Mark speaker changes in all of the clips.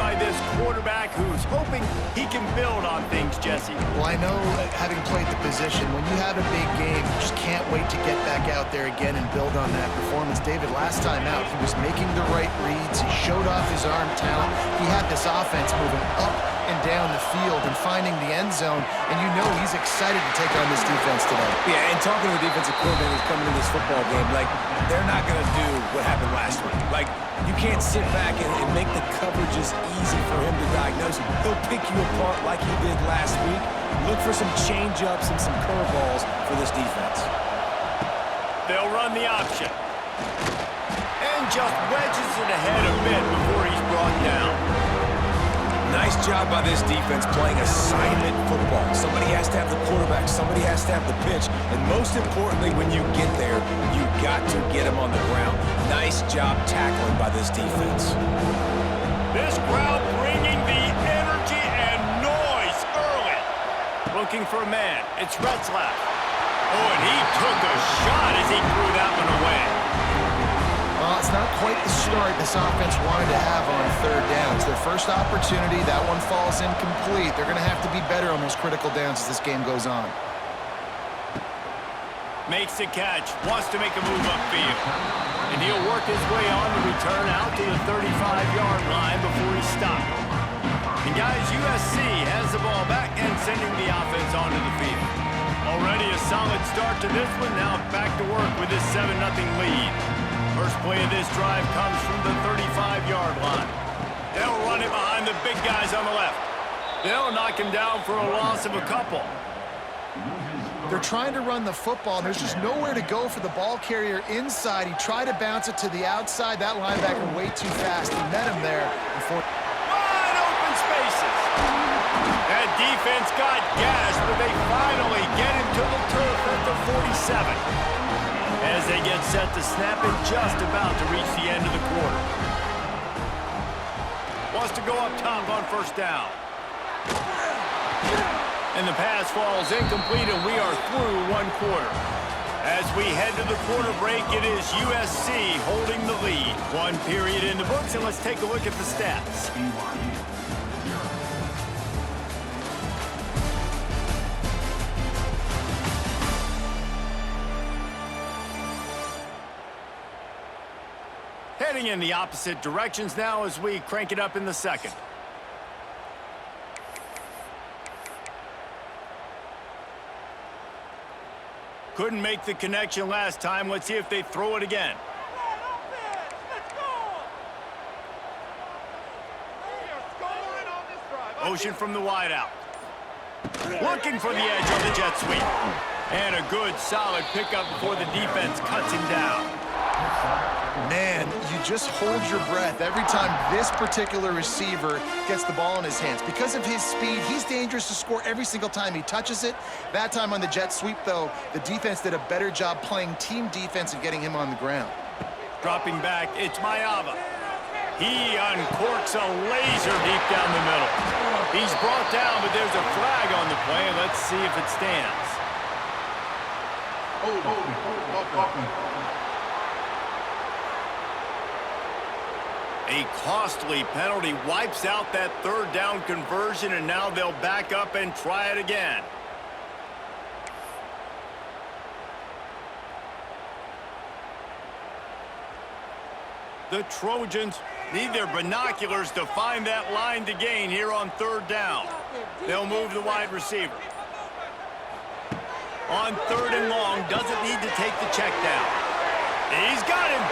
Speaker 1: by this quarterback who's hoping he can build on things, Jesse.
Speaker 2: Well, I know, having played the position, when you have a big game, you just can't wait to get back out there again and build on that performance. David, last time out, he was making the right reads. He showed off his arm talent. He had this offense moving up and down the field and finding the end zone, and you know he's excited to take on this defense today.
Speaker 3: Yeah, and talking to the defensive coordinators coming into this football game, like, they're not going to do what happened last week. Like, you can't sit back and make the coverages easy for him to diagnose. He'll pick you apart like he did last week. Look for some change-ups and some curveballs for this defense.
Speaker 1: They'll run the option. And just wedges it ahead a bit before he's brought down.
Speaker 3: Nice job by this defense playing assignment football. Somebody has to have the quarterback, somebody has to have the pitch, and most importantly, when you get there, you got to get him on the ground. Nice job tackling by this defense.
Speaker 1: This crowd bringing the energy and noise early. Looking for a man. It's Retzlaff. Oh, and he took a shot as he threw that one away.
Speaker 2: Well, it's not quite the start this offense wanted to have on third down. It's their first opportunity. That one falls incomplete. They're going to have to be better on those critical downs as this game goes on.
Speaker 1: Makes the catch. Wants to make a move upfield. And he'll work his way on the return out to the 35-yard line before he's stopped. And guys, USC has the ball back and sending the offense onto the field. Already a solid start to this one. Now back to work with this 7-0 lead. First play of this drive comes from the 35-yard line. They'll run it behind the big guys on the left. They'll knock him down for a loss of a couple.
Speaker 2: They're trying to run the football, and there's just nowhere to go for the ball carrier inside. He tried to bounce it to the outside. That linebacker way too fast. He met him there before.
Speaker 1: Wide open spaces. That defense got gas, but they finally get him to the turf at the 47. As they get set to snap it, just about to reach the end of the quarter. Wants to go up top on first down. And the pass falls incomplete, and we are through one quarter. As we head to the quarter break, it is USC holding the lead. One period in the books, and let's take a look at the stats. Heading in the opposite directions now as we crank it up in the second. Couldn't make the connection last time. Let's see if they throw it again. Motion from the wideout. Looking for the edge on the jet sweep. And a good, solid pickup before the defense cuts him down.
Speaker 2: Man, you just hold your breath every time this particular receiver gets the ball in his hands. Because of his speed, he's dangerous to score every single time he touches it. That time on the jet sweep, though, the defense did a better job playing team defense and getting him on the ground.
Speaker 1: Dropping back, it's Mayava. He uncorks a laser deep down the middle. He's brought down, but there's a flag on the play. Let's see if it stands. A costly penalty wipes out that third down conversion, and now they'll back up and try it again. The Trojans need their binoculars to find that line to gain here on third down. They'll move the wide receiver. On third and long, doesn't need to take the check down. He's got him.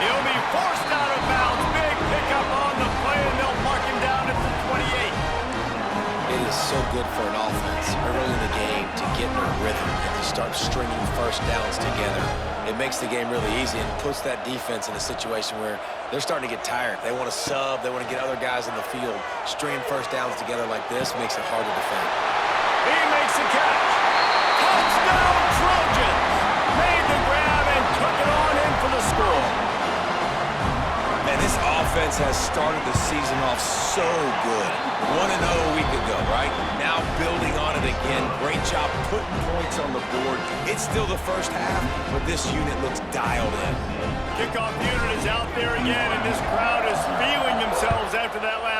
Speaker 1: He'll be forced out of bounds. Big pickup on the play, and they'll mark him down at the 28.
Speaker 3: It is so good for an offense early in the game to get in a rhythm and to start stringing first downs together. It makes the game really easy and puts that defense in a situation where they're starting to get tired. They want to sub. They want to get other guys in the field. Stringing first downs together like this makes it hard to defend.
Speaker 1: He makes the catch. Touchdown, Trojans! Made the grab and took it on in for the score.
Speaker 3: And this offense has started the season off so good. 1-0 a week ago, right? Now building on it again. Great job putting points on the board. It's still the first half, but this unit looks dialed in.
Speaker 1: Kickoff unit is out there again, and this crowd is feeling themselves after that last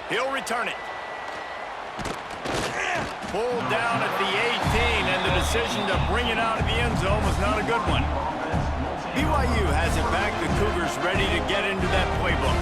Speaker 1: He'll return it. Pulled down at the 18, and the decision to bring it out of the end zone was not a good one. BYU has it back. The Cougars ready to get into that playbook.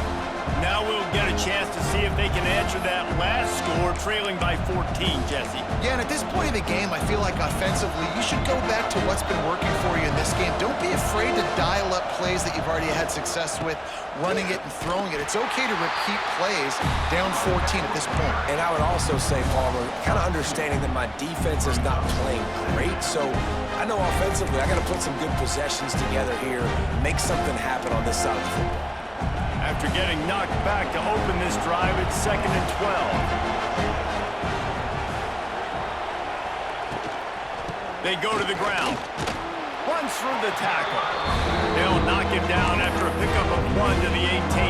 Speaker 1: Now we'll get a chance to see if they can answer that last score, trailing by 14, Jesse.
Speaker 2: Yeah, and at this point of the game, I feel like offensively, you should go back to what's been working for you in this game. Don't be afraid to dial up plays that you've already had success with, running it and throwing it. It's okay to repeat plays down 14 at this point.
Speaker 3: And I would also say, Palmer, kind of understanding that my defense is not playing great, so I know offensively I got to put some good possessions together here, make something happen on this side of the football.
Speaker 1: After getting knocked back to open this drive, it's 2nd and 12. They go to the ground. Runs through the tackle. They'll knock him down after a pickup of 1 to the 18.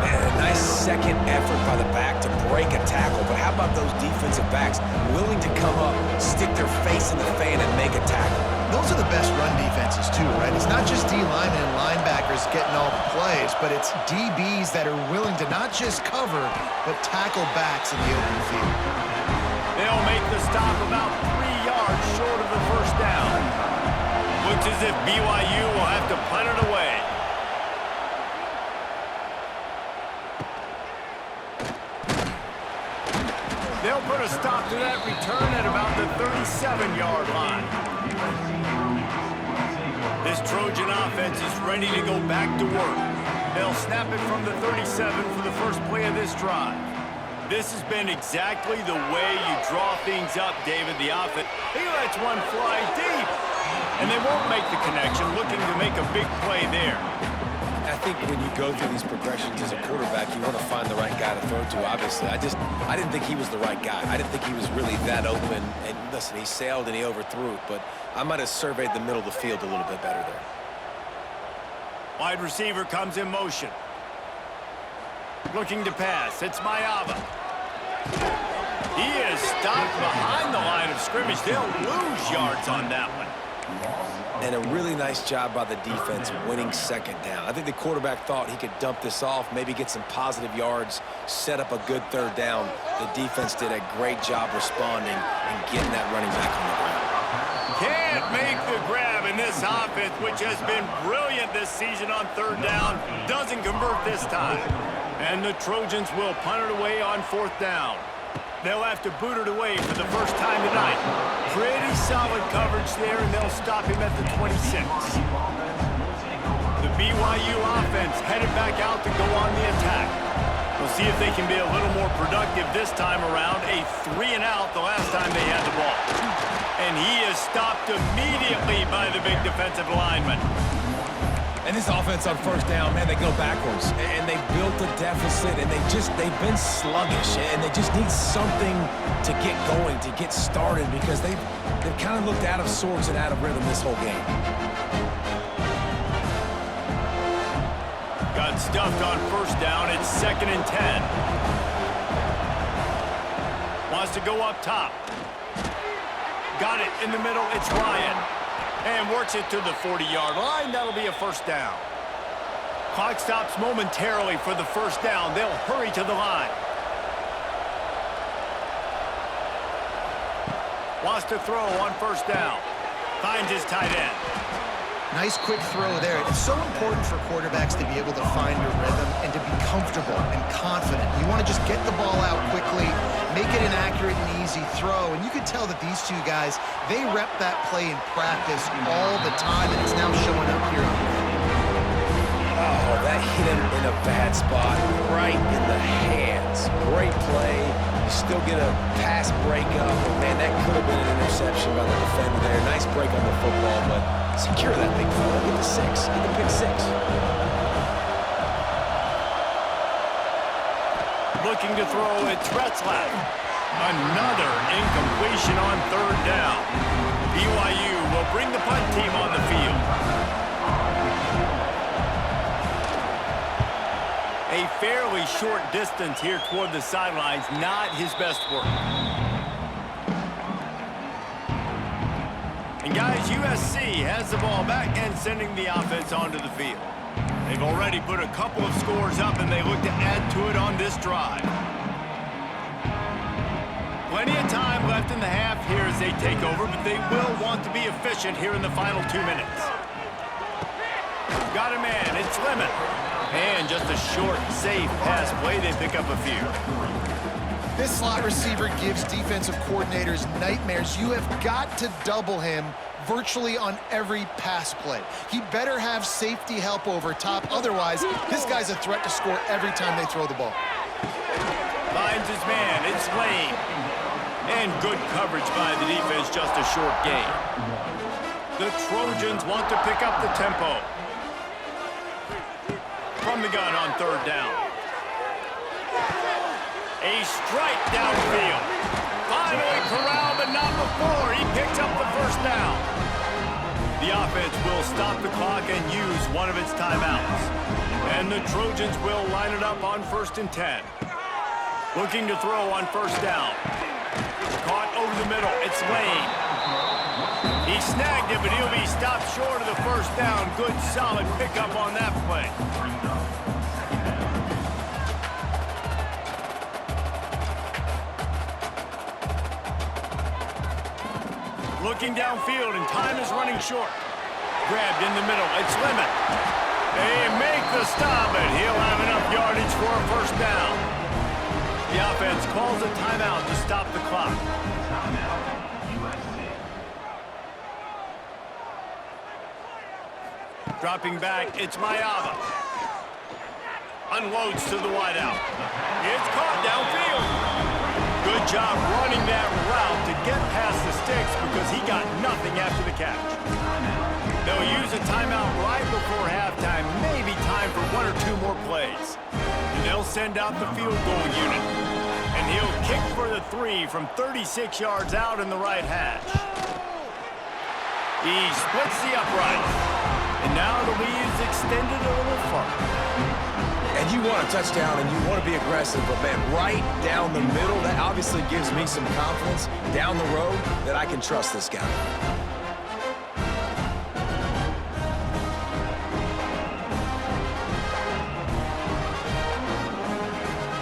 Speaker 3: And a nice second effort by the back to break a tackle. But how about those defensive backs willing to come up, stick their face in the fan, and make a tackle?
Speaker 2: Those are the best run defenses too, right? It's not just D linemen and linebackers getting all the plays, but it's DBs that are willing to not just cover, but tackle backs in the open field.
Speaker 1: They'll make the stop about 3 yards short of the first down. Looks as if BYU will have to punt it away. They'll put a stop to that return at about the 37-yard line. This Trojan offense is ready to go back to work. They'll snap it from the 37 for the first play of this drive. This has been exactly the way you draw things up, David. The offense, he lets one fly deep, and they won't make the connection, looking to make a big play there.
Speaker 3: I think when you go through these progressions as a quarterback, you want to find the right guy to throw to, obviously. I didn't think he was the right guy. I didn't think he was really that open. And listen, he sailed and he overthrew it, but I might have surveyed the middle of the field a little bit better there.
Speaker 1: Wide receiver comes in motion. Looking to pass. It's Mayava. He is stopped behind the line of scrimmage. They'll lose yards on that one.
Speaker 3: And a really nice job by the defense winning second down. I think the quarterback thought he could dump this off, maybe get some positive yards, set up a good third down. The defense did a great job responding and getting that running back on the ground.
Speaker 1: Can't make the grab, in this offense, which has been brilliant this season on third down, doesn't convert this time. And the Trojans will punt it away on 4th down. They'll have to boot it away for the first time tonight. Pretty solid coverage there, and they'll stop him at the 26. The BYU offense headed back out to go on the attack. We'll see if they can be a little more productive this time around. A 3-and-out the last time they had the ball. And he is stopped immediately by the big defensive lineman.
Speaker 3: And this offense on first down, man, they go backwards. And they built a deficit, and they've been sluggish. And they just need something to get going, to get started, because they've kind of looked out of sorts and out of rhythm this whole game.
Speaker 1: Got stuffed on first down. It's 2nd and 10. Wants to go up top. Got it in the middle. It's Ryan. And works it to the 40-yard line. That'll be a first down. Clock stops momentarily for the first down. They'll hurry to the line. Wants to throw on first down. Finds his tight end.
Speaker 2: Nice quick throw there. It's so important for quarterbacks to be able to find a rhythm and to be comfortable and confident. You want to just get the ball out quickly, make it an accurate and easy throw. And you can tell that these two guys, they rep that play in practice all the time, and it's now showing up here on the field.
Speaker 3: Oh, that hit him in a bad spot, right in the hands. Great play. You still get a pass breakup. Man, that could have been an interception by the defender there. Nice break on the football, but secure that big fella. Get the 6. Get the pick 6.
Speaker 1: Looking to throw, it's Retzlaff. Another incompletion on third down. BYU will bring the punt team on the field. A fairly short distance here toward the sidelines, not his best work. And guys, USC has the ball back and sending the offense onto the field. They've already put a couple of scores up, and they look to add to it on this drive. Plenty of time left in the half here as they take over, but they will want to be efficient here in the final 2 minutes. Got a man, it's Lemon. And just a short, safe pass play, they pick up a few.
Speaker 2: This slot receiver gives defensive coordinators nightmares. You have got to double him virtually on every pass play. He better have safety help over top. Otherwise, this guy's a threat to score every time they throw the ball.
Speaker 1: Finds his man, it's Lane. And good coverage by the defense, just a short gain. The Trojans want to pick up the tempo. From the gun on third down. A strike downfield. Finally corralled, but not before. He picks up the first down. The offense will stop the clock and use one of its timeouts. And the Trojans will line it up on 1st and 10. Looking to throw on first down. Caught over the middle. It's Lane. He snagged it, but he'll be stopped short of the first down. Good, solid pickup on that play. Looking downfield, and time is running short. Grabbed in the middle. It's Lemon. They make the stop, and he'll have enough yardage for a first down. The offense calls a timeout to stop the clock. Dropping back, it's Mayava. Unloads to the wideout. It's caught downfield. Good job running that route to get past the sticks because he got nothing after the catch. They'll use a timeout right before halftime, maybe time for 1 or 2 more plays. And they'll send out the field goal unit. And he'll kick for the 3 from 36 yards out in the right hash. He splits the uprights. And now the lead is extended a little further.
Speaker 3: And you want a touchdown and you want to be aggressive, but man, right down the middle, that obviously gives me some confidence down the road that I can trust this guy.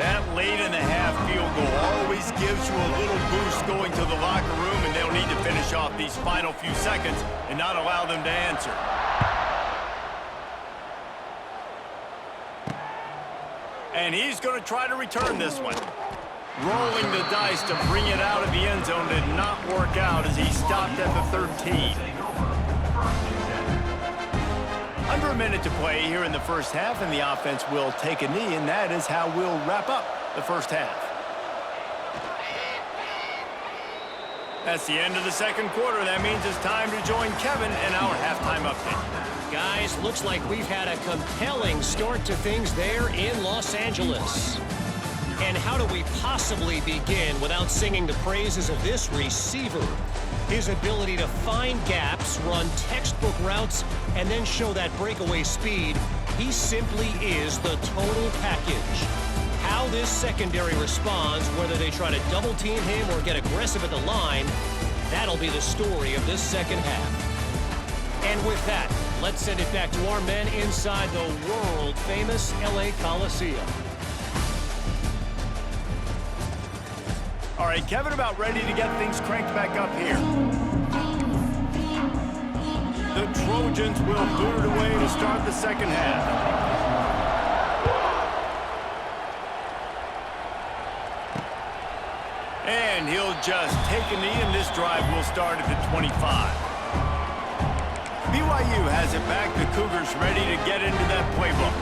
Speaker 1: That late in the half field goal always gives you a little boost going to the locker room, and they'll need to finish off these final few seconds and not allow them to answer. And he's going to try to return this one. Rolling the dice to bring it out of the end zone did not work out as he stopped at the 13. Under a minute to play here in the first half, and the offense will take a knee, and that is how we'll wrap up the first half. That's the end of the second quarter. That means it's time to join Kevin in our halftime update.
Speaker 4: Guys, looks like we've had a compelling start to things there in Los Angeles. And how do we possibly begin without singing the praises of this receiver? His ability to find gaps, run textbook routes, and then show that breakaway speed. He simply is the total package. How this secondary responds, whether they try to double team him or get aggressive at the line, that'll be the story of this second half. And with that, let's send it back to our men inside the world-famous LA Coliseum.
Speaker 1: All right, Kevin, about ready to get things cranked back up here. The Trojans will boot it away to start the second half. And he'll just take a knee, and this drive will start at the 25. BYU has it back. The Cougars ready to get into that playbook.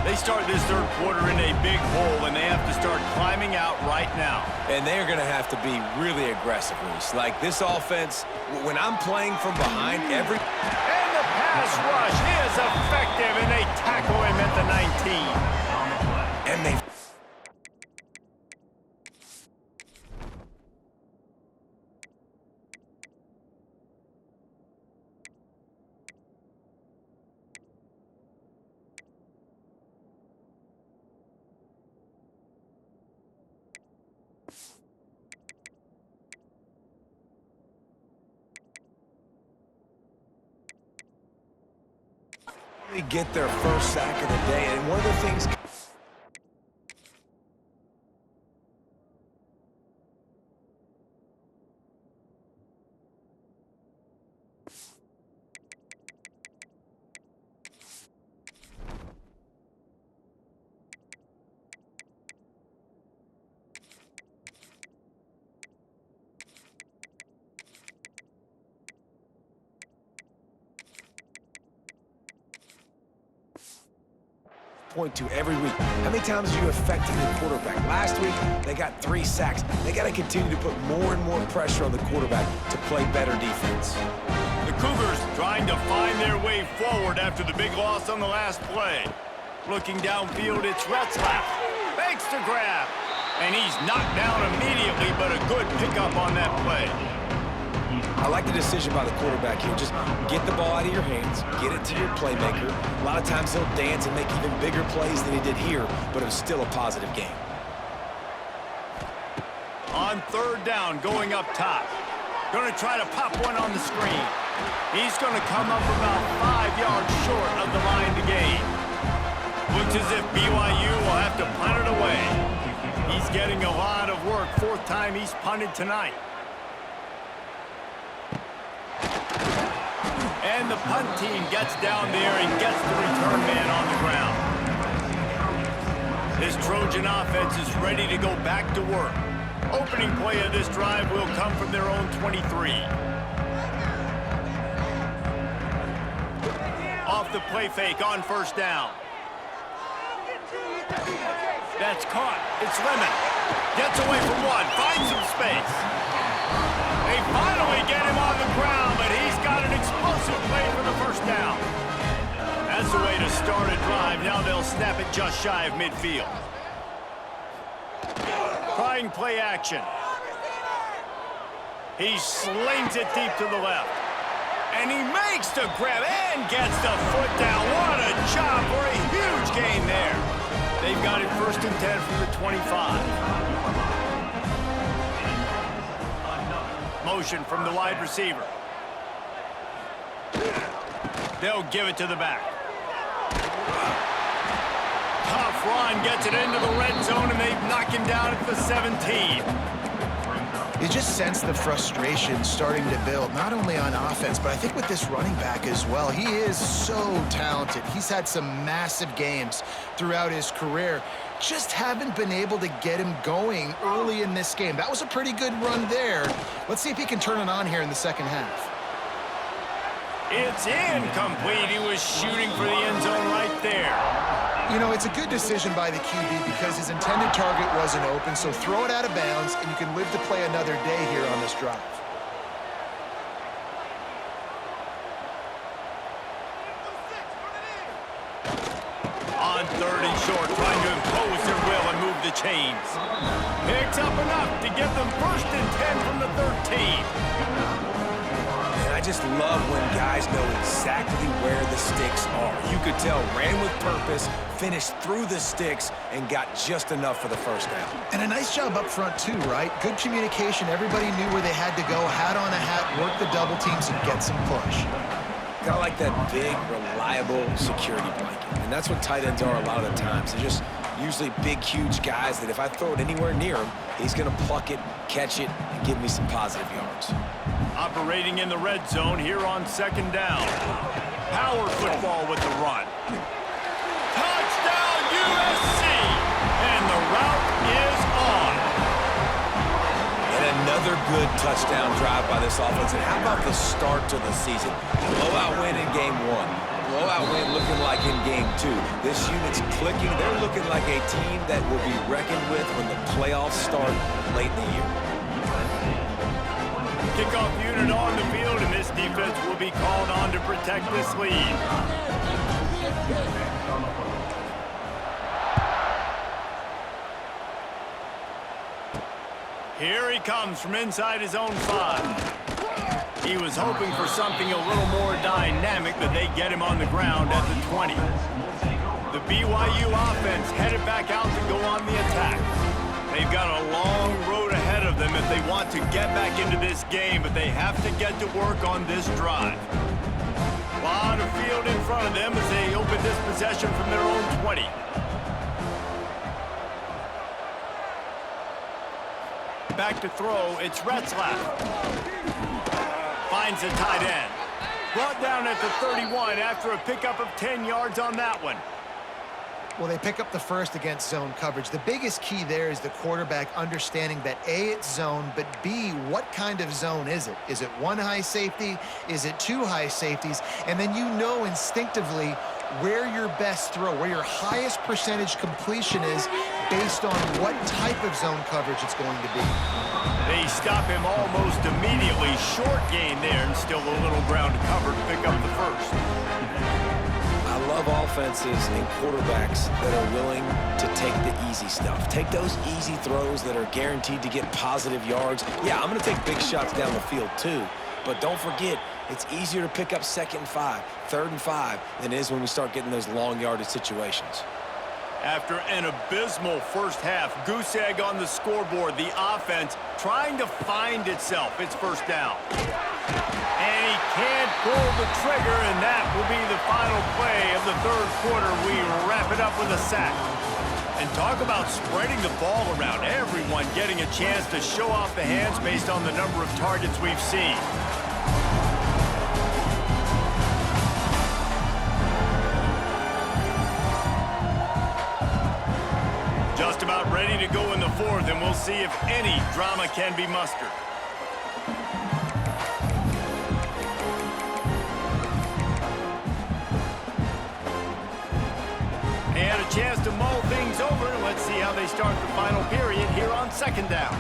Speaker 1: They start this third quarter in a big hole, and they have to start climbing out right now.
Speaker 3: And they're going to have to be really aggressive, Reese. Like this offense, when I'm playing from behind every...
Speaker 1: And the pass rush is effective, and they tackle him at the 19.
Speaker 3: And they... They get their first sack of the day, and one of the things... point to every week. How many times are you affecting the quarterback? Last week, they got 3 sacks. They got to continue to put more and more pressure on the quarterback to play better defense.
Speaker 1: The Cougars trying to find their way forward after the big loss on the last play. Looking downfield, it's Retzlaff. Makes the grab. And he's knocked down immediately, but a good pickup on that play.
Speaker 3: I like the decision by the quarterback here. Just get the ball out of your hands, get it to your playmaker. A lot of times he'll dance and make even bigger plays than he did here, but it was still a positive game.
Speaker 1: On 3rd down, going up top. Going to try to pop one on the screen. He's going to come up about 5 yards short of the line to gain. Looks as if BYU will have to punt it away. He's getting a lot of work. 4th time he's punted tonight. And the punt team gets down there and gets the return man on the ground. This Trojan offense is ready to go back to work. Opening play of this drive will come from their own 23. Off the play fake on 1st down. That's caught. It's Lemon. Gets away from one. Finds some space. They finally get him on the ground, but he's got an explosive play for the 1st down. That's the way to start a drive. Now they'll snap it just shy of midfield. Trying play action. He slings it deep to the left. And he makes the grab and gets the foot down. What a job for a huge gain there. They've got it 1st and 10 from the 25. Motion from the wide receiver. They'll give it to the back. Tough run, gets it into the red zone, and they knock him down at the 17.
Speaker 2: You just sense the frustration starting to build, not only on offense, but I think with this running back as well. He is so talented. He's had some massive games throughout his career. Just haven't been able to get him going early in this game. That was a pretty good run there. Let's see if he can turn it on here in the 2nd half.
Speaker 1: It's incomplete. He was shooting for the end zone right there.
Speaker 2: You know, it's a good decision by the QB because his intended target wasn't open, so throw it out of bounds, and you can live to play another day here on this drive.
Speaker 1: On 3rd and short, trying to impose their will and move the chains. Picks up enough to get them 1st and 10 from the 13.
Speaker 3: I just love when guys know exactly where the sticks are. You could tell ran with purpose, finished through the sticks, and got just enough for the 1st down.
Speaker 2: And a nice job up front too, right? Good communication. Everybody knew where they had to go, hat on a hat, work the double teams, and get some push.
Speaker 3: Kind of like that big, reliable security blanket. And that's what tight ends are a lot of the times. They're just usually big, huge guys that if I throw it anywhere near him, he's going to pluck it, catch it, and give me some positive yards.
Speaker 1: Operating in the red zone here on 2nd down. Power football with the run. Touchdown USC! And the route is on.
Speaker 3: And another good touchdown drive by this offense. And how about the start to the season? Blowout win in game 1. Blowout win looking like in game 2. This unit's clicking. They're looking like a team that will be reckoned with when the playoffs start late in the year.
Speaker 1: Kickoff unit on the field, and this defense will be called on to protect this lead. Here he comes from inside his own 5. He was hoping for something a little more dynamic, but they get him on the ground at the 20. The BYU offense headed back out to go on the attack. They've got a long road ahead of them if they want to get back into this game, but they have to get to work on this drive. A lot of field in front of them as they open this possession from their own 20. Back to throw, it's Retzlaff. Finds a tight end. Brought down at the 31 after a pickup of 10 yards on that one.
Speaker 2: Well, they pick up the first against zone coverage. The biggest key there is the quarterback understanding that A, it's zone, but B, what kind of zone is it? Is it one high safety? Is it two high safeties? And then you know instinctively where your best throw, where your highest percentage completion is based on what type of zone coverage it's going to be.
Speaker 1: They stop him almost immediately. Short gain there and still a little ground to cover to pick up the first.
Speaker 3: I love offenses and quarterbacks that are willing to take the easy stuff. Take those easy throws that are guaranteed to get positive yards. Yeah, I'm going to take big shots down the field too. But don't forget, it's easier to pick up 2nd and 5, 3rd and 5 than it is when we start getting those long yardage situations.
Speaker 1: After an abysmal first half, goose egg on the scoreboard, the offense trying to find itself. It's first down. And he can't pull the trigger, and that will be the final play of the third quarter. We wrap it up with a sack. And talk about spreading the ball around. Everyone getting a chance to show off the hands based on the number of targets we've seen. Just about ready to go in the fourth, and we'll see if any drama can be mustered. And a chance to mull things over. Let's see how they start the final period here on 2nd down.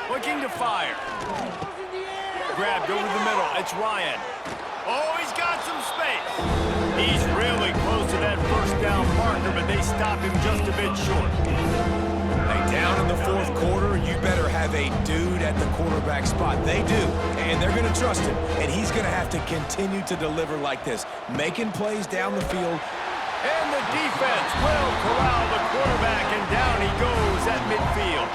Speaker 1: Looking to fire. Grabbed over the middle. It's Ryan. Oh, he's got some space. He's really close to that first down marker, but they stop him just a bit short.
Speaker 3: Hey, down in the fourth quarter, you better have a dude at the quarterback spot. They do, and they're going to trust him, and he's going to have to continue to deliver like this, making plays down the field.
Speaker 1: And the defense will corral the quarterback, and down he goes at midfield.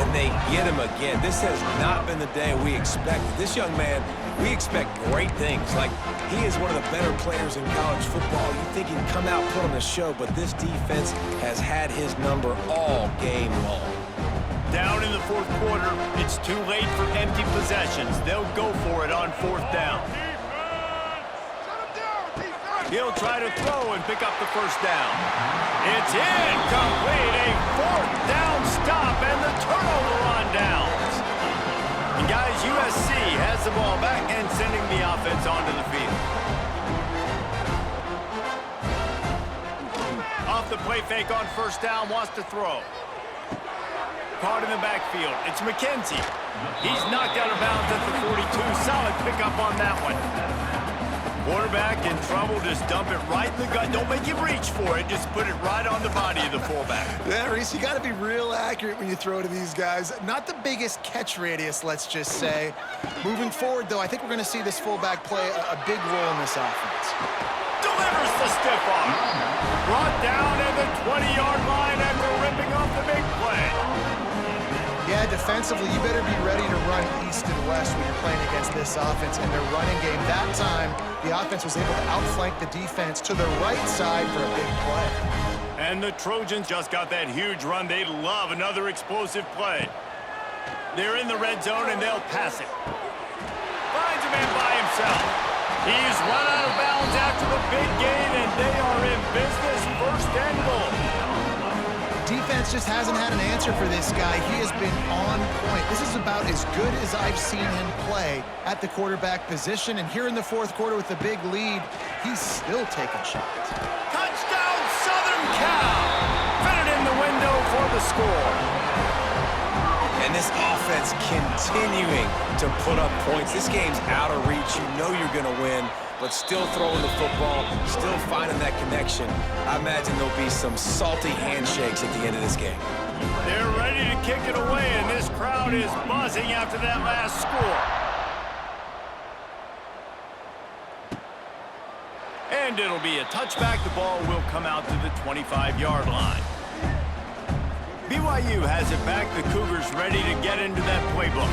Speaker 3: And they get him again. This has not been the day we expected. This young man, we expect great things. Like, he is one of the better players in college football. You think he'd come out, put on the show, but this defense has had his number all game long.
Speaker 1: Down in the fourth quarter, it's too late for empty possessions. They'll go for it on 4th down. He'll try to throw and pick up the first down. It's incomplete, a 4th down stop, and the turnover on downs. And guys, USC has the ball back and sending the offense onto the field. Off the play fake on 1st down, wants to throw. Caught in the backfield, it's McKenzie. He's knocked out of bounds at the 42, solid pickup on that one. Quarterback in trouble, just dump it right in the gut. Don't make him reach for it, just put it right on the body of the fullback.
Speaker 2: Yeah, Reese, you got to be real accurate when you throw to these guys. Not the biggest catch radius, let's just say. Moving forward, though, I think we're going to see this fullback play a big role in this offense.
Speaker 1: Delivers the stiff arm. Brought down at the 20-yard line after ripping off the big play.
Speaker 2: Yeah, defensively, you better be ready to run east and west when you're playing against this offense and their running game. That time, the offense was able to outflank the defense to the right side for a big play.
Speaker 1: And the Trojans just got that huge run. They love another explosive play. They're in the red zone, and they'll pass it. Finds a man by himself. He's run out of bounds after the big gain, and they are in business, 1st and goal.
Speaker 2: Defense just hasn't had an answer for this guy. He has been on point. This is about as good as I've seen him play at the quarterback position. And here in the fourth quarter with a big lead, he's still taking shots.
Speaker 1: Touchdown, Southern Cal! Fit it in the window for the score.
Speaker 3: And this offense continuing to put up points. This game's out of reach. You know you're going to win, but still throwing the football, still finding that connection. I imagine there'll be some salty handshakes at the end of this game.
Speaker 1: They're ready to kick it away, and this crowd is buzzing after that last score. And it'll be a touchback. The ball will come out to the 25-yard line. BYU has it back. The Cougars ready to get into that playbook.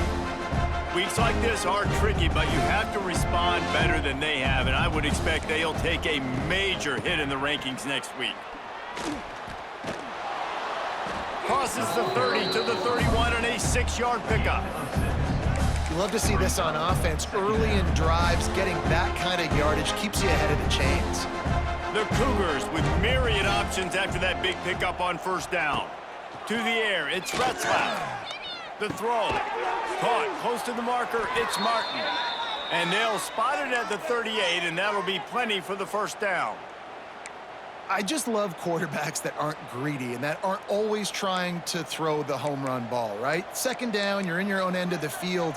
Speaker 1: Weeks like this are tricky, but you have to respond better than they have, and I would expect they'll take a major hit in the rankings next week. Crosses the 30 to the 31 and a 6-yard pickup.
Speaker 2: You love to see this on offense. Early in drives, getting that kind of yardage keeps you ahead of the chains.
Speaker 1: The Cougars with myriad options after that big pickup on first down. To the air, it's Retzlaff. The throw. Caught close to the marker, it's Martin. And they'll spot it at the 38, and that'll be plenty for the first down.
Speaker 2: I just love quarterbacks that aren't greedy and that aren't always trying to throw the home run ball, right? Second down, you're in your own end of the field.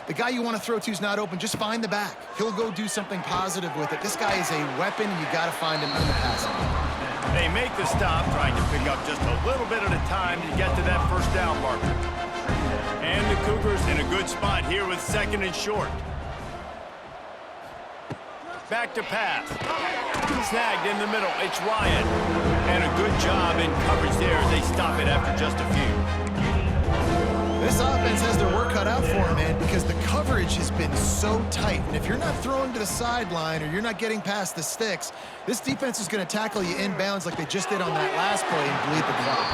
Speaker 2: The guy you want to throw to is not open. Just find the back. He'll go do something positive with it. This guy is a weapon, and you got to find him in the passing game.
Speaker 1: They make the stop, trying to pick up just a little bit at a time to get to that first down marker. And the Cougars in a good spot here with second and short. Back to pass. Snagged in the middle. It's Ryan. And a good job in coverage there as they stop it after just a few.
Speaker 2: This offense has their work cut out for them, man, because the coverage has been so tight. And if you're not throwing to the sideline or you're not getting past the sticks, this defense is going to tackle you inbounds like they just did on that last play and bleed the clock.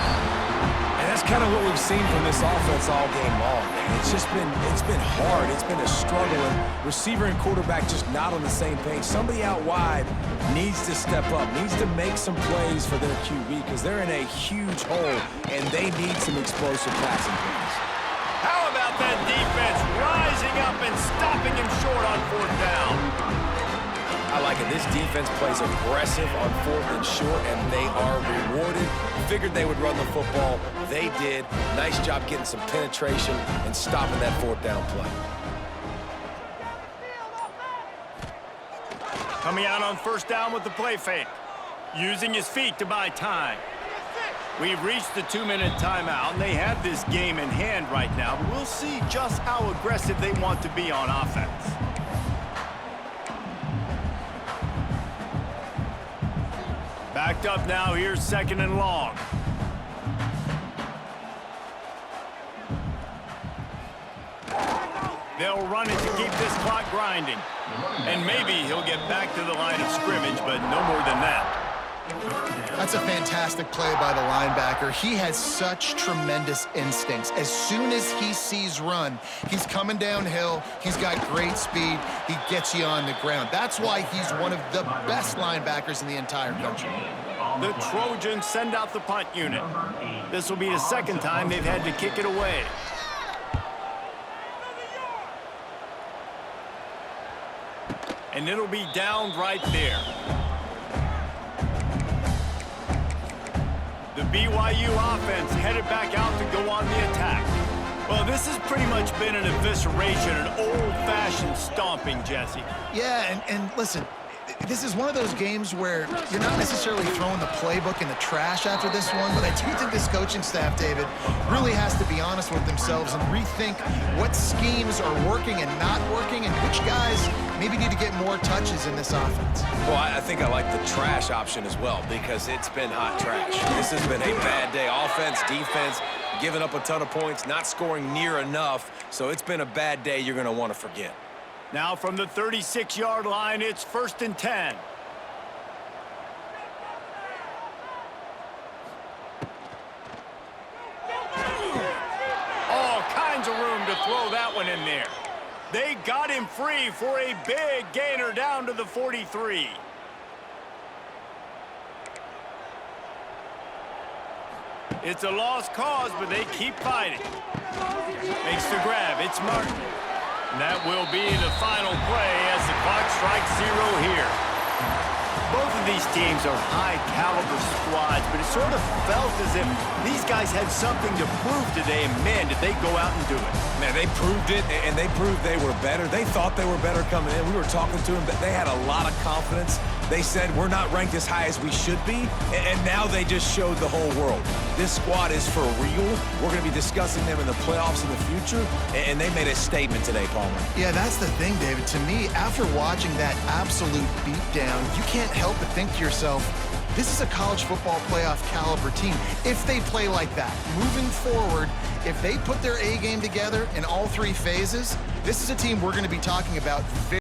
Speaker 3: And that's kind of what we've seen from this offense all game long, man. It's been hard. It's been a struggle, and receiver and quarterback just not on the same page. Somebody out wide needs to step up, needs to make some plays for their QB because they're in a huge hole, and they need some explosive passing plays.
Speaker 1: How about that defense rising up and stopping him short on fourth down?
Speaker 3: I like it. This defense plays aggressive on fourth and short, and they are rewarded. Figured they would run the football. They did. Nice job getting some penetration and stopping that fourth down play.
Speaker 1: Coming out on first down with the play fake. Using his feet to buy time. We've reached the 2-minute timeout, and they have this game in hand right now. But we'll see just how aggressive they want to be on offense. Backed up now, here's second and long. They'll run it to keep this clock grinding. And maybe he'll get back to the line of scrimmage, but no more than that.
Speaker 2: That's a fantastic play by the linebacker. He has such tremendous instincts. As soon as he sees run, he's coming downhill. He's got great speed. He gets you on the ground. That's why he's one of the best linebackers in the entire country.
Speaker 1: The Trojans send out the punt unit. This will be the second time they've had to kick it away. And it'll be down right there. The BYU offense headed back out to go on the attack. Well, this has pretty much been an evisceration, an old-fashioned stomping, Jesse.
Speaker 2: Yeah, and listen, this is one of those games where you're not necessarily throwing the playbook in the trash after this one, but I do think this coaching staff, David, really has to be honest with themselves and rethink what schemes are working and not working and which guys maybe need to get more touches in this offense.
Speaker 3: Well, I think I like the trash option as well because it's been hot trash. This has been a bad day. Offense, defense, giving up a ton of points, not scoring near enough. So it's been a bad day you're going to want to forget.
Speaker 1: Now from the 36-yard line, it's first and 10. All kinds of room to throw that one in there. They got him free for a big gainer down to the 43. It's a lost cause, but they keep fighting. Makes the grab. It's Martin. And that will be the final play as the clock strikes 0 here. Both of these teams are high-caliber squads, but it sort of felt as if these guys had something to prove today, and man, did they go out and do it.
Speaker 3: Man, they proved it, and they proved they were better. They thought they were better coming in. We were talking to them, but they had a lot of confidence. They said, we're not ranked as high as we should be, and now they just showed the whole world. This squad is for real. We're going to be discussing them in the playoffs in the future, and they made a statement today, Palmer.
Speaker 2: Yeah, that's the thing, David. To me, after watching that absolute beatdown, you can't help but think to yourself, This is a college football playoff caliber team. If they play like that, moving forward, if they put their A game together in all three phases, this is a team we're going to be talking about